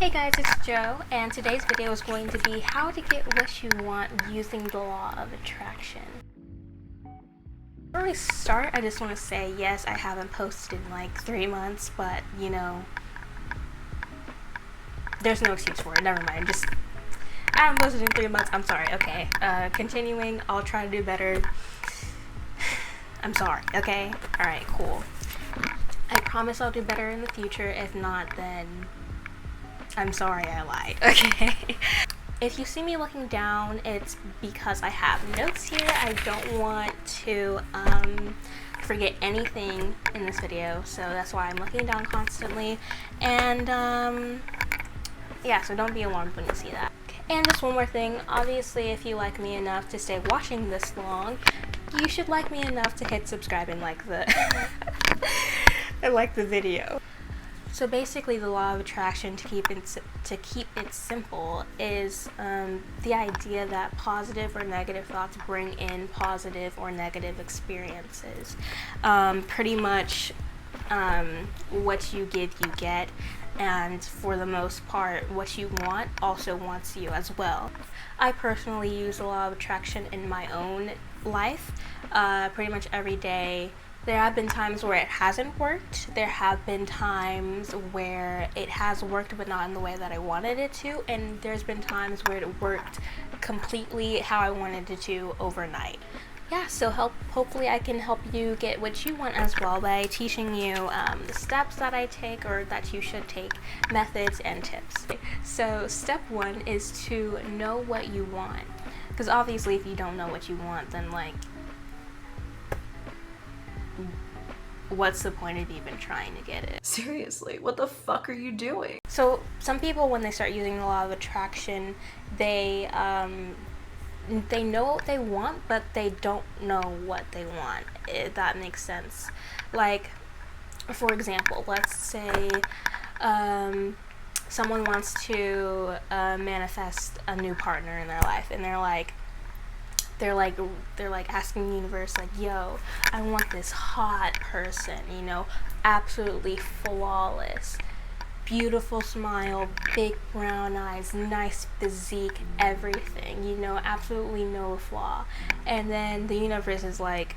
Hey guys, it's Joe, and today's video is going to be how to get what you want using the law of attraction. Before we start, I just want to say, yes, I haven't posted in like 3 months, but you know, there's no excuse for it. Never mind. I haven't posted in 3 months. I'm sorry. Okay. Continuing, I'll try to do better. I'm sorry. Okay. All right. Cool. I promise I'll do better in the future. If not, then I'm sorry I lied. Okay. If you see me looking down, it's because I have notes here. I don't want to forget anything in this video, so that's why I'm looking down constantly. And yeah, so don't be alarmed when you see that. And just one more thing, obviously if you like me enough to stay watching this long, you should like me enough to hit subscribe and like the and like the video. So basically, the law of attraction, to keep it simple, is the idea that positive or negative thoughts bring in positive or negative experiences. Pretty much, what you give, you get, and for the most part, what you want also wants you as well. I personally use the law of attraction in my own life, pretty much every day. There have been times where it hasn't worked. There have been times where it has worked but not in the way that I wanted it to, and there's been times where it worked completely how I wanted it to overnight. Yeah, so hopefully I can help you get what you want as well by teaching you the steps that I take or that you should take, methods and tips. So step 1 is to know what you want, because obviously if you don't know what you want, then like, what's the point of even trying to get it? Seriously, what the fuck are you doing? So some people, when they start using the law of attraction, they know what they want, but they don't know what they want, if that makes sense. Like, for example, let's say someone wants to manifest a new partner in their life, and they're like asking the universe, like, yo, I want this hot person, you know, absolutely flawless, beautiful smile, big brown eyes, nice physique, everything, you know, absolutely no flaw. And then the universe is like,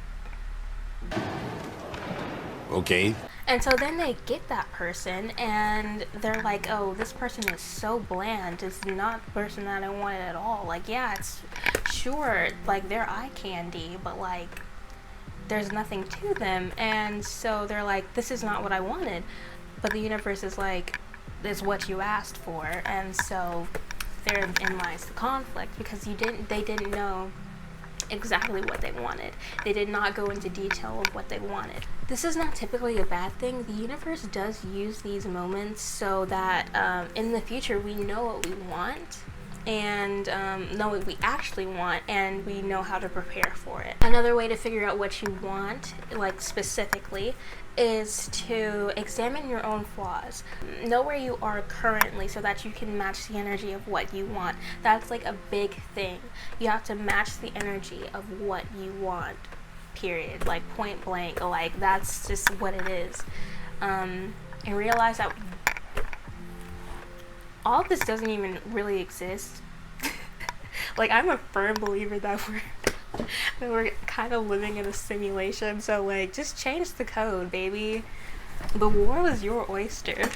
okay. And so then they get that person and they're like, oh, this person is so bland. It's not the person that I wanted at all. Like, yeah, it's sure, like, they're eye candy, but like, there's nothing to them. And so they're like, this is not what I wanted. But the universe is like, it's what you asked for. And so therein lies the conflict, because they didn't know exactly what they wanted. They did not go into detail of what they wanted. This is not typically a bad thing. The universe does use these moments so that in the future we know what we want and know what we actually want, and we know how to prepare for it. Another way to figure out what you want, like specifically, is to examine your own flaws. Know where you are currently so that you can match the energy of what you want. That's like a big thing. You have to match the energy of what you want, period. Like, point blank. Like, that's just what it is. And realize that all of this doesn't even really exist. Like, I'm a firm believer that we're kind of living in a simulation, so like, just change the code, baby. The world is your oyster.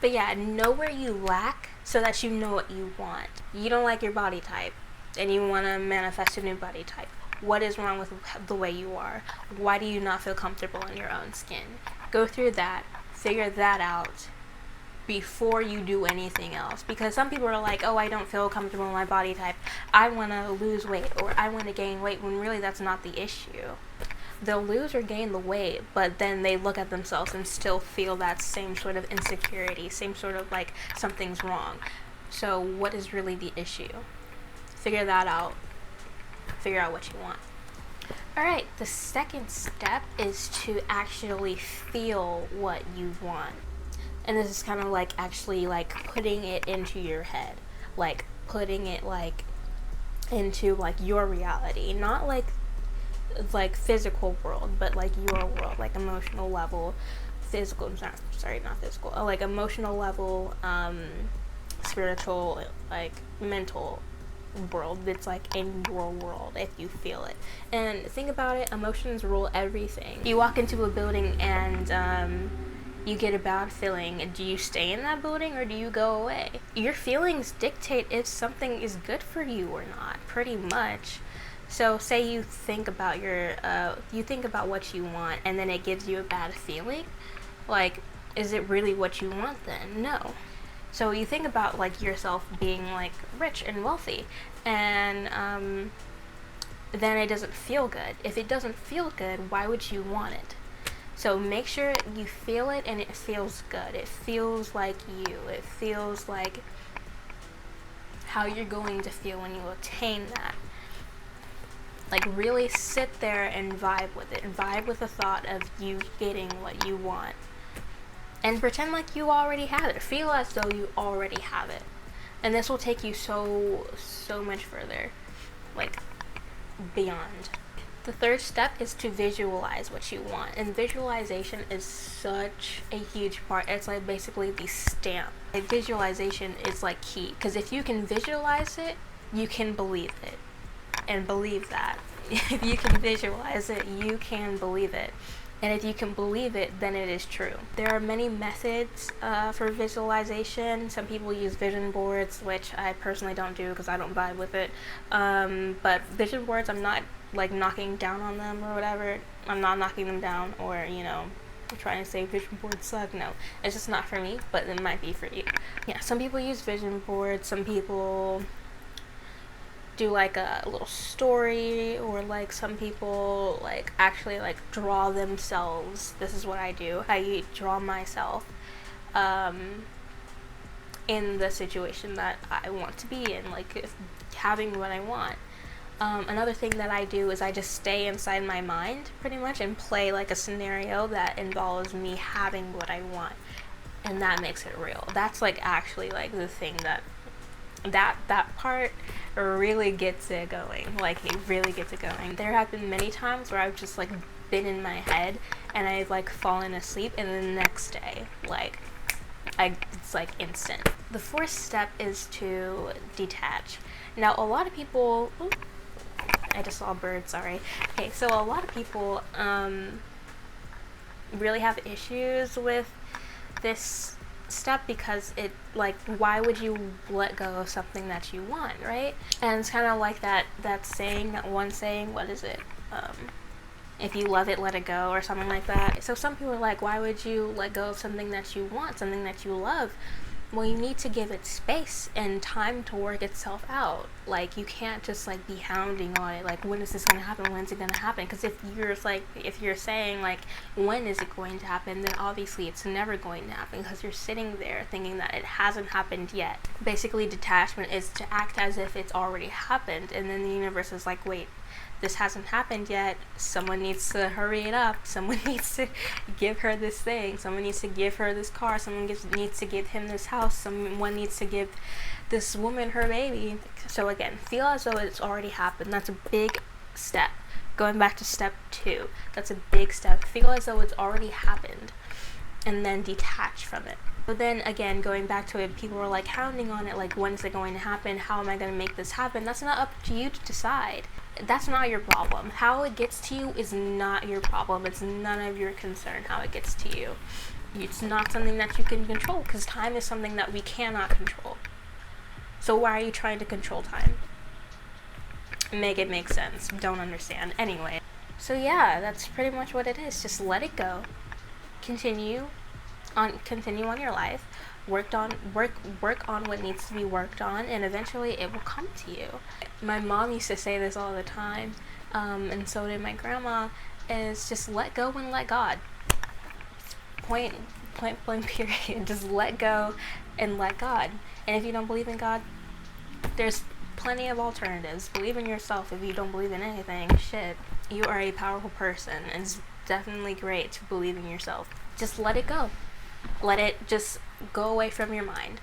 But yeah, know where you lack so that you know what you want. You don't like your body type and you want to manifest a new body type. What is wrong with the way you are? Why do you not feel comfortable in your own skin? Go through that, figure that out before you do anything else, because some people are like, oh, I don't feel comfortable in my body type, I want to lose weight or I want to gain weight, when really that's not the issue. They'll lose or gain the weight, but then they look at themselves and still feel that same sort of insecurity, same sort of like something's wrong. So what is really the issue? Figure that out. Figure out what you want. Alright, the second step is to actually feel what you want. And this is kind of like actually like putting it into your head, like putting it like into like your reality, not like physical world, but like your world, like emotional level, physical, not physical, like emotional level, spiritual, like mental world. It's like in your world if you feel it. And think about it, emotions rule everything. You walk into a building and you get a bad feeling. Do you stay in that building or do you go away? Your feelings dictate if something is good for you or not, pretty much. So say you think about what you want and then it gives you a bad feeling. Like, is it really what you want then? No. So you think about like yourself being like rich and wealthy, and then it doesn't feel good. If it doesn't feel good, why would you want it? So make sure you feel it and it feels good. It feels like you. It feels like how you're going to feel when you attain that. Like, really sit there and vibe with it. Vibe with the thought of you getting what you want. And pretend like you already have it. Feel as though you already have it. And this will take you so much further. Like, beyond. The third step is to visualize what you want. And visualization is such a huge part. It's like basically the stamp. Like, visualization is like key. Because if you can visualize it, you can believe it. And believe that. If you can visualize it, you can believe it. And if you can believe it, then it is true. There are many methods for visualization. Some people use vision boards, which I personally don't do because I don't vibe with it. But vision boards, I'm not like knocking down on them or whatever. I'm not knocking them down or, you know, trying to say vision boards suck. No, it's just not for me, but it might be for you. Yeah, some people use vision boards. Some people do like a little story, or like some people like actually like draw themselves. This is what I do. I draw myself in the situation that I want to be in, like having what I want. Another thing that I do is I just stay inside my mind pretty much and play like a scenario that involves me having what I want, and that makes it real. That's like actually like the thing that part really gets it going. Like, it really gets it going. There have been many times where I've just like been in my head and I've like fallen asleep, and the next day it's like instant. The fourth step is to detach. Now, a lot of people I just saw a bird, sorry. Okay, so a lot of people really have issues with this step because it, like, why would you let go of something that you want, right? And it's kind of like that saying, that one saying, what is it? If you love it, let it go, or something like that. So some people are like, why would you let go of something that you want, something that you love? Well, you need to give it space and time to work itself out. Like, you can't just like be hounding on it, like, when is this gonna happen, when's it gonna happen? Because if you're saying like, when is it going to happen, then obviously it's never going to happen, because you're sitting there thinking that it hasn't happened yet. Basically, detachment is to act as if it's already happened, and then the universe is like, wait, this hasn't happened yet. Someone needs to hurry it up. Someone needs to give her this thing. Someone needs to give her this car. Someone needs to give him this house. Someone needs to give this woman her baby. So again, feel as though it's already happened. That's a big step. Going back to step 2, that's a big step. Feel as though it's already happened, and then detach from it. But then again, going back to it, people are like hounding on it, like, when is it going to happen? How am I going to make this happen? That's not up to you to decide. That's not your problem. How it gets to you is not your problem. It's none of your concern how it gets to you. It's not something that you can control, because time is something that we cannot control. So why are you trying to control time? Make it make sense. Don't understand. Anyway. So yeah, that's pretty much what it is. Just let it go. Continue on your life. Work on what needs to be worked on, and eventually it will come to you. My mom used to say this all the time, and so did my grandma, is just let go and let God. Point blank period. Just let go and let God. And if you don't believe in God, there's plenty of alternatives. Believe in yourself. If you don't believe in anything, shit, you are a powerful person, and it's definitely great to believe in yourself. Just let it go. Let it just go away from your mind.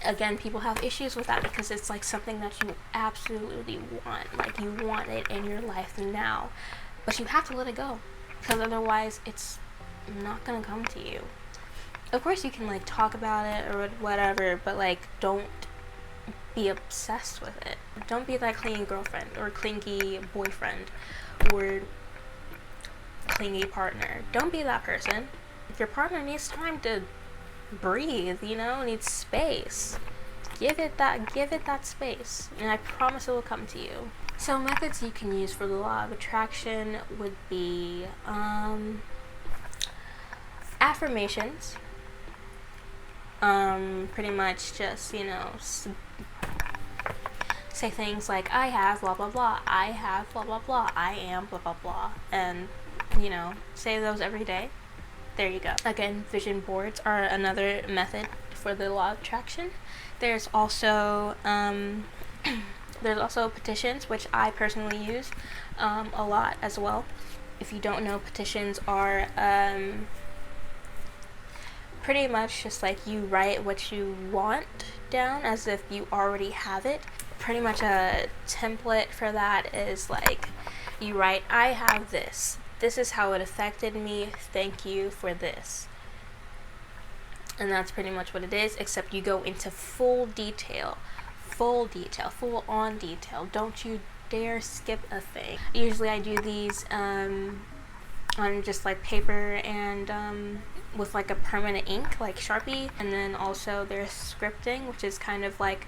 Again, people have issues with that because it's like something that you absolutely want. Like, you want it in your life now. But you have to let it go, because otherwise it's not gonna come to you. Of course you can like talk about it or whatever, but like don't be obsessed with it. Don't be that clingy girlfriend or clingy boyfriend or clingy partner. Don't be that person. If your partner needs time to breathe, you know, needs space, give it that space, and I promise it will come to you. So methods you can use for the law of attraction would be affirmations. Pretty much just, you know, say things like, I have blah blah blah, I have blah blah blah, I am blah blah blah, and, you know, say those every day. There you go. Again, vision boards are another method for the law of attraction. There's also petitions, which I personally use a lot as well. If you don't know, petitions are pretty much just like you write what you want down as if you already have it. Pretty much a template for that is like you write, I have this. This is how it affected me. Thank you for this. And that's pretty much what it is, except you go into full on detail. Don't you dare skip a thing. Usually I do these on just like paper and with like a permanent ink, like Sharpie, and then also there's scripting, which is kind of like,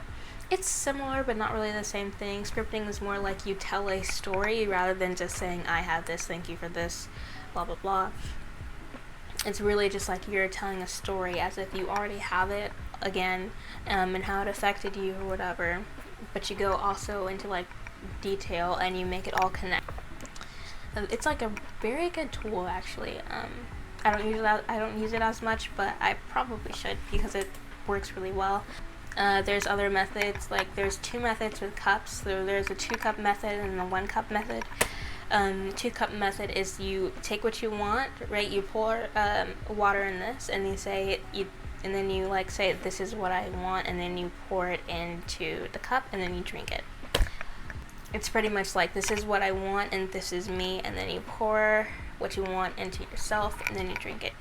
it's similar but not really the same thing. Scripting is more like you tell a story rather than just saying, I have this, thank you for this, blah blah blah. It's really just like you're telling a story as if you already have it again, and how it affected you or whatever, but you go also into like detail and you make it all connect. It's like a very good tool, actually. I don't use it as much, but I probably should because it works really well. There's other methods, like there's 2 methods with cups. So there's a 2-cup method and a 1-cup method. 2-cup method is you take what you want, right? You pour water in this, and you say and then you like say, this is what I want, and then you pour it into the cup, and then you drink it. It's pretty much like, this is what I want, and this is me, and then you pour what you want into yourself, and then you drink it.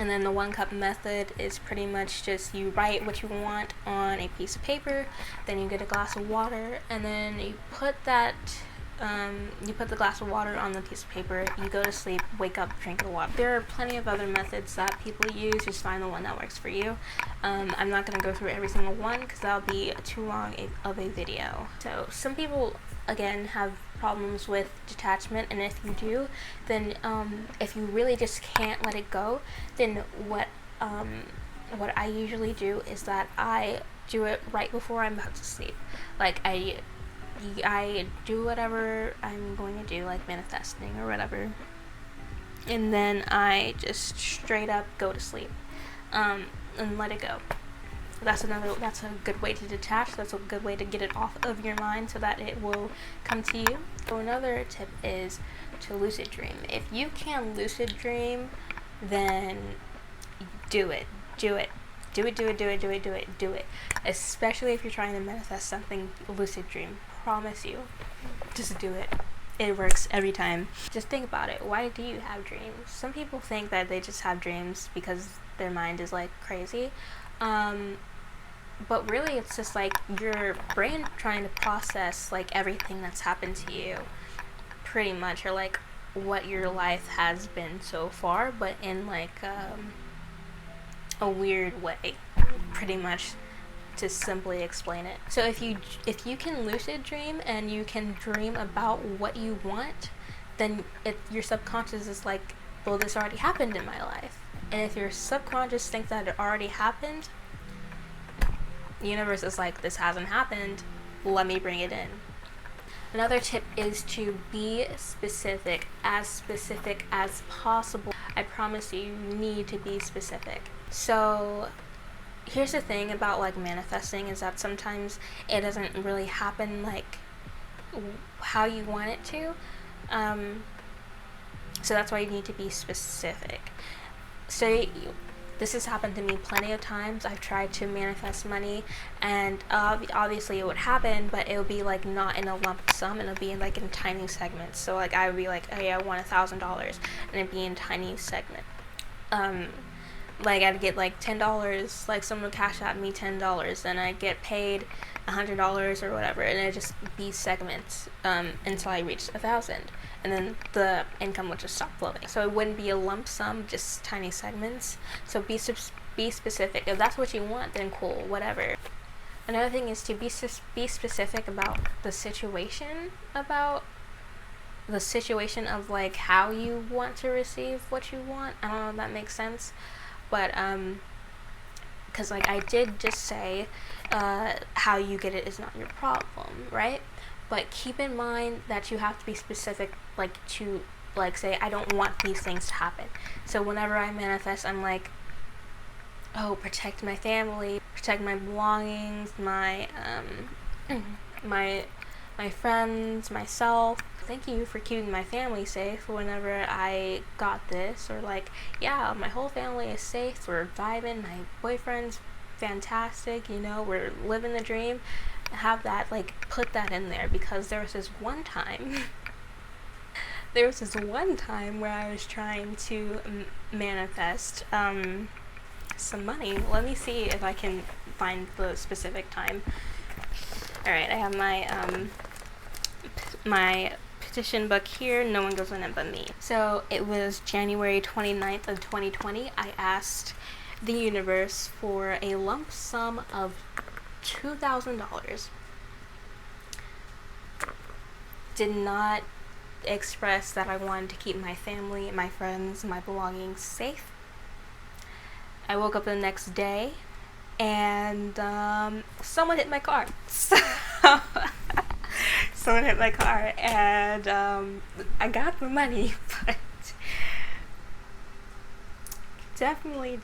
And then the 1-cup method is pretty much just you write what you want on a piece of paper, then you get a glass of water, and then you put that you put the glass of water on the piece of paper, you go to sleep, wake up, drink the water. There are plenty of other methods that people use, just find the one that works for you. I'm not going to go through every single one because that'll be too long of a video. So some people, again, have problems with detachment, and if you do, then if you really just can't let it go, then what I usually do is that I do it right before I'm about to sleep. Like I do whatever I'm going to do, like manifesting or whatever, and then I just straight up go to sleep and let it go. That's a good way to detach. That's a good way to get it off of your mind so that it will come to you. So another tip is to lucid dream. If you can lucid dream, then do it. Do it. Especially if you're trying to manifest something, lucid dream. Promise you. Just do it. It works every time. Just think about it. Why do you have dreams? Some people think that they just have dreams because their mind is like crazy. But really it's just like your brain trying to process like everything that's happened to you, pretty much, or like what your life has been so far, but in like a weird way, pretty much, to simply explain it. So if you can lucid dream and you can dream about what you want, then your subconscious is like, well, this already happened in my life. And if your subconscious thinks that it already happened, the universe is like, this hasn't happened, let me bring it in. Another tip is to be specific as possible. I promise you need to be specific. So here's the thing about like manifesting, is that sometimes it doesn't really happen like how you want it to. So that's why you need to be specific. So this has happened to me plenty of times. I've tried to manifest money, and obviously it would happen, but it would be like not in a lump sum, and it would be in like in tiny segments. So like I would be like, hey, I want $1,000, and it'd be in tiny segments. like I'd get like $10, like someone would cash out me $10, and I'd get paid $100 or whatever, and it'd just be segments until I reached 1,000, and then the income would just stop flowing. So it wouldn't be a lump sum, just tiny segments. So be specific. If that's what you want, then cool, whatever. Another thing is to be specific about the situation, of like how you want to receive what you want. I don't know if that makes sense, but because like I did just say how you get it is not your problem, right? But keep in mind that you have to be specific, like to like say I don't want these things to happen. So whenever I manifest, I'm like, oh, protect my family, protect my belongings, my my friends, myself. Thank you for keeping my family safe whenever I got this. Or like, yeah, my whole family is safe, we're vibing, my boyfriend's fantastic, you know, we're living the dream. Have that, like, put that in there, because there was this one time where I was trying to manifest some money. Let me see if I can find the specific time. Alright, I have my petition book here. No one goes in it but me. So it was January 29th of 2020. I asked the universe for a lump sum of $2,000. Did not express that I wanted to keep my family, my friends, my belongings safe. I woke up the next day and someone hit my car. Someone hit my car, and I got the money, but definitely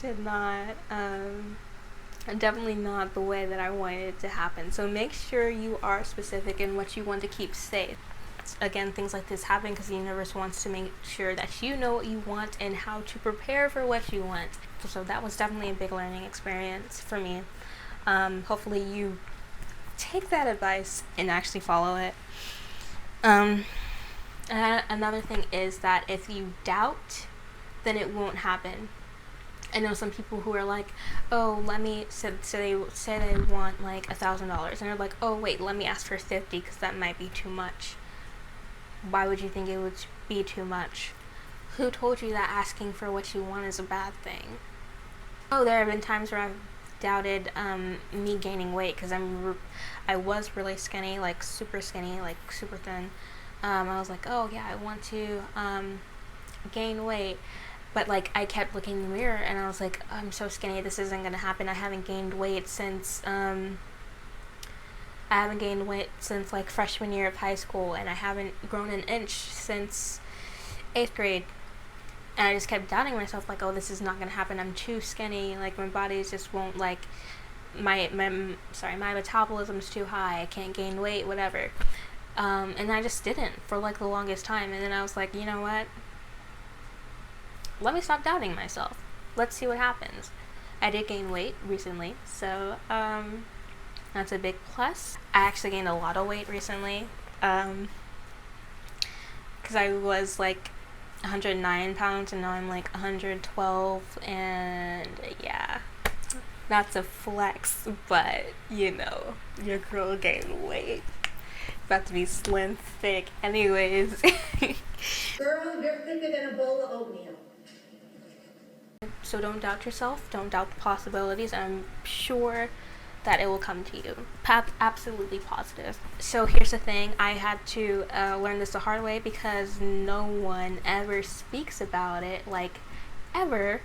not the way that I wanted it to happen. So make sure you are specific in what you want to keep safe. Again, things like this happen because the universe wants to make sure that you know what you want and how to prepare for what you want. So that was definitely a big learning experience for me. Hopefully you take that advice and actually follow it. And another thing is that if you doubt, then it won't happen. I know some people who are like, oh, let me, so they say they want like $1,000, and they're like, oh wait, let me ask for 50 because that might be too much. Why would you think it would be too much? Who told you that asking for what you want is a bad thing? Oh, there have been times where I've doubted me gaining weight because I was really skinny, like super skinny, like super thin. I was like, oh yeah, I want to gain weight. But like I kept looking in the mirror and I was like, I'm so skinny, this isn't gonna happen. I haven't gained weight since like freshman year of high school, and I haven't grown an inch since 8th grade. And I just kept doubting myself, like, oh, this is not gonna happen. I'm too skinny. Like my body just won't, like, my metabolism's too high. I can't gain weight, whatever. And I just didn't for like the longest time. And then I was like, you know what? Let me stop doubting myself. Let's see what happens. I did gain weight recently, so that's a big plus. I actually gained a lot of weight recently, because I was like 109 pounds and now I'm like 112, and yeah, not to flex, but you know, your girl gained weight. About to be slim thick anyways. Girl, you're thicker than a bowl of oatmeal. So don't doubt yourself, don't doubt the possibilities. I'm sure that it will come to you. Absolutely positive. So here's the thing, I had to learn this the hard way because no one ever speaks about it, like ever.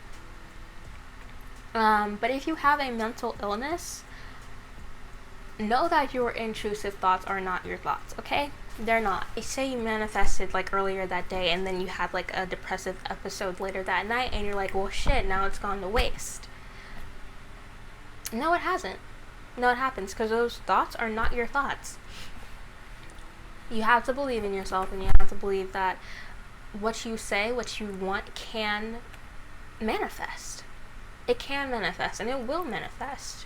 But if you have a mental illness, know that your intrusive thoughts are not your thoughts, okay? They're not. Say you manifested like earlier that day and then you had like a depressive episode later that night and you're like, well shit, now it's gone to waste. No, it hasn't. No, it happens because those thoughts are not your thoughts. You have to believe in yourself, and you have to believe that what you say, what you want, can manifest. It can manifest, and it will manifest.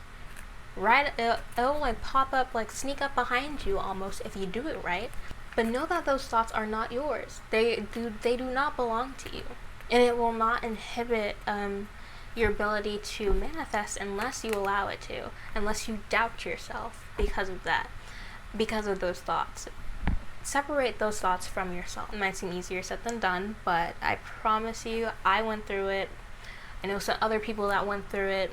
Right? It'll like pop up, like sneak up behind you almost if you do it right. But know that those thoughts are not yours. They do not belong to you. And it will not inhibit your ability to manifest unless you allow it to, unless you doubt yourself because of that, because of those thoughts. Separate those thoughts from yourself. It might seem easier said than done, but I promise you, I went through it. I know some other people that went through it.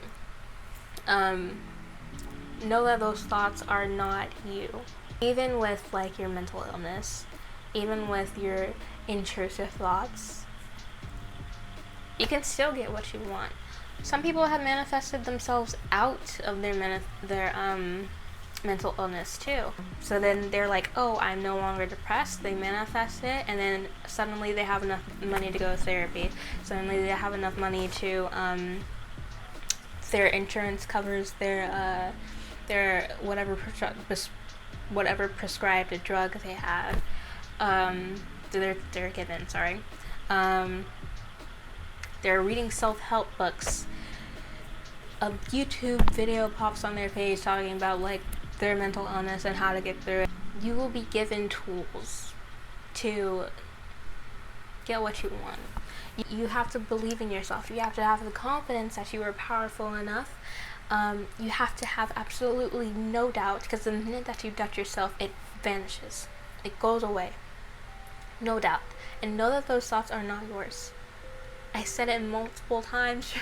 Know that those thoughts are not you. Even with like your mental illness, even with your intrusive thoughts, you can still get what you want. Some people have manifested themselves out of their mental illness too. So then they're like, oh, I'm no longer depressed. They manifest it, and then suddenly they have enough money to go to therapy. Suddenly they have enough money to their insurance covers their whatever prescribed drug they have. They're given. Sorry. They're reading self-help books. A YouTube video pops on their page talking about like their mental illness and how to get through it. You will be given tools to get what you want. You have to believe in yourself. You have to have the confidence that you are powerful enough. You have to have absolutely no doubt, because the minute that you doubt yourself, it vanishes. It goes away. No doubt. And know that those thoughts are not yours. I said it multiple times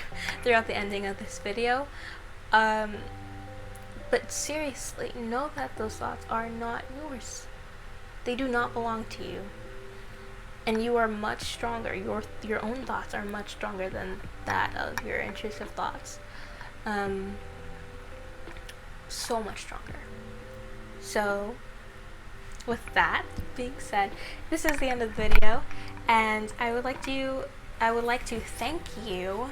throughout the ending of this video. But seriously, know that those thoughts are not yours. They do not belong to you. And you are much stronger. Your own thoughts are much stronger than that of your intrusive thoughts. So much stronger. So, with that being said, this is the end of the video, and I would like to thank you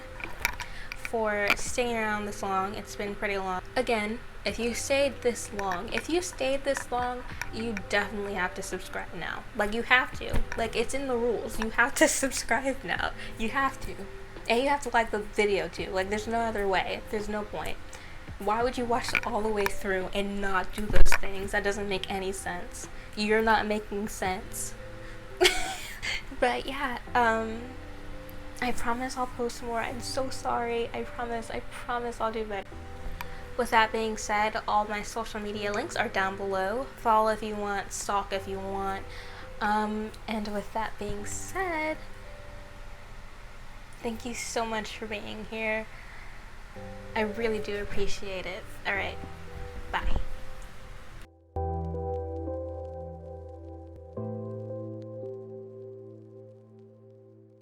for staying around this long. It's been pretty long. Again, if you stayed this long, you definitely have to subscribe now. Like, you have to. Like, it's in the rules. You have to subscribe now. You have to. And you have to like the video too. Like, there's no other way. There's no point. Why would you watch it all the way through and not do those things? That doesn't make any sense. You're not making sense. But yeah, I promise I'll post more. I'm so sorry. I promise I'll do better. With that being said, all my social media links are down below. Follow if you want, stalk if you want. And with that being said, thank you so much for being here. I really do appreciate it. Alright, bye.